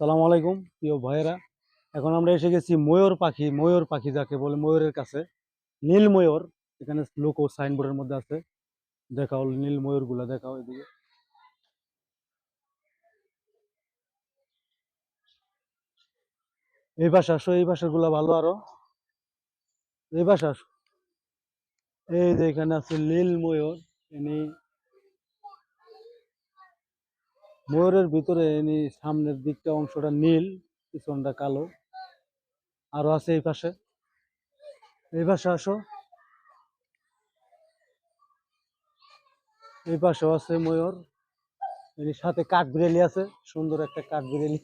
আসসালামু আলাইকুম প্রিয় ভাইয়েরা। এখন আমরা এসে গেছি ময়ূর পাখি যাকে বলে ময়ূরের কাছে। নীল ময়ূর এখানে লোকো সাইনবোর্ডের মধ্যে আছে। দেখাও নীল ময়ূর গুলা, দেখাও এদিকে। এই পাশে আসো, এই পাশের গুলা ভালো আরো। এই পাশে আসো, এই যে এখানে আছে নীল ময়ূর। ইনি ময়ূরের ভিতরে ইনি সামনের দিকটা অংশটা নীল, পিছনটা কালো। আরো আছে এই পাশে, এই পাশে আসো, এই পাশেও আছে ময়ূর। এর সাথে কাঠবিড়ালি আছে, সুন্দর একটা কাঠবিড়ালি।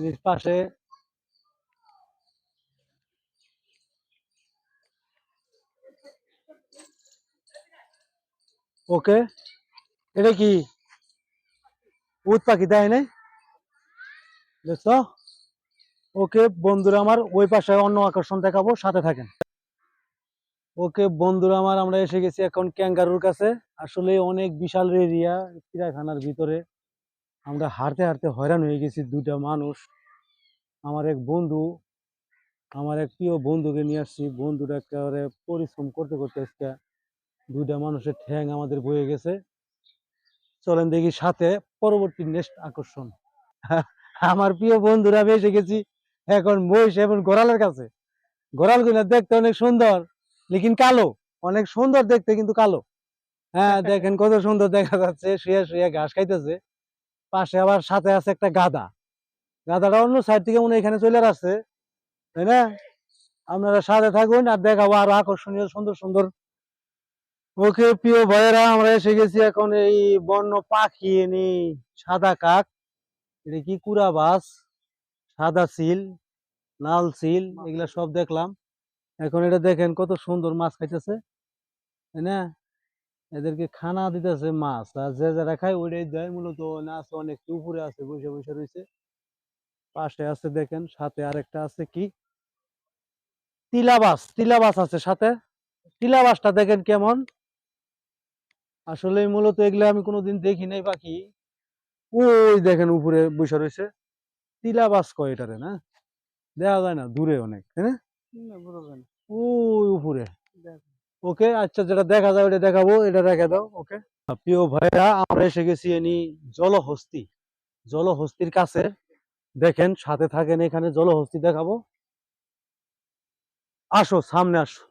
এর পাশে ওকে, এটা কি উট পাখি তাই নাই? দেখছো? ওকে বন্ধুরা আমার, ওই পাশে অন্য আকর্ষণ দেখাবো, সাথে থাকেন। ওকে বন্ধুরা আমার, আমরা এসে গেছি এখন ক্যাঙ্গারুর কাছে। আসলে অনেক বিশাল এরিয়া চিড়িয়াখানার ভিতরে। আমরা হাঁটতে হাঁটতে হয়রান হয়ে গেছি। দুইটা মানুষ, আমার এক বন্ধু, আমার এক প্রিয় বন্ধুকে নিয়ে আসছি। বন্ধুটা একেবারে পরিশ্রম করতে করতে আজকে দুইটা মানুষের ঠ্যাং আমাদের বয়ে গেছে। চলেন দেখি সাথে পরবর্তী নেক্সট আকর্ষণ। আমার প্রিয় বন্ধুরা এসে গেছি এখন মহিষ এবং গোড়ালের কাছে। গোড়াল গুলা দেখতে অনেক সুন্দর, লেকিন কালো। অনেক সুন্দর দেখতে কিন্তু কালো। হ্যাঁ দেখেন কত সুন্দর দেখা যাচ্ছে, শুয়ে শুয়ে ঘাস খাইতেছে। পাশে আবার সাথে আছে একটা গাধা। গাধাটা অন্য সাইড থেকে মনে হয় এখানে চলে আসছে, তাই না? আপনারা সাথে থাকুন আর দেখাবো আরো আকর্ষণীয় সুন্দর সুন্দর। ওকে প্রিয় ভাইয়েরা, আমরা এসে গেছি এখন এই বন্য পাখি এনে সাদা কাক, এটা কি কুড়া বাস, সাদা সিল, লাল সিল, এগুলা সব দেখলাম। এখন এটা দেখেন কত সুন্দর মাছ খাইতেছে, তাই না? এদেরকে খানা দিতেছে মাছ, আর যে যারা খায় ওইটাই দেয় মূলত। মাছ অনেক উপরে আছে, বসে বসে রয়েছে। পাশে আছে দেখেন, সাথে আরেকটা আছে কি তিলাবাস, তিলাবাস আছে সাথে। তিলাবাসটা দেখেন কেমন। আসলে মূলত এগুলো আমি কোনোদিন দেখি নাই পাখি। ওই দেখেন উপরে বসে রয়েছে, তিলাবাস কয় এটারে না? দেখা যায় না, দূরে অনেক, তাই না? ওই উপরে। ওকে আচ্ছা, যেটা দেখা যায় ওটা দেখাবো, এটা রেখে দাও। ওকে প্রিয় ভাইরা, আমরা এসে গেছি এনি জলহস্তি, জলহস্তির কাছে। দেখেন সাথে থাকেন, এখানে জলহস্তি দেখাবো। আসো সামনে আসো।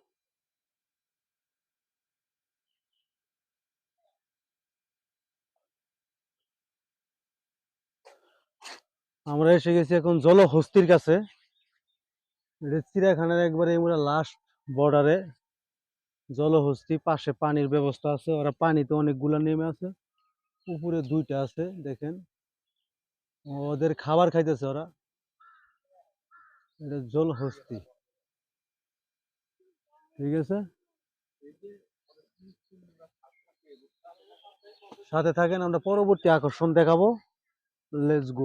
আমরা এসে গেছি এখন জলহস্তির কাছে। এটা চিড়িয়াখানার একবারে লাস্ট বর্ডারে জলহস্তি। পাশে পানির ব্যবস্থা আছে, ওরা পানিতে অনেকগুলা নেমে আছে। উপরে দুইটা আছে দেখেন, ওদের খাবার খাইতেছে ওরা। এটা জলহস্তি, ঠিক আছে? সাথে থাকেন, আমরা পরবর্তী আকর্ষণ দেখাবো। Let's go.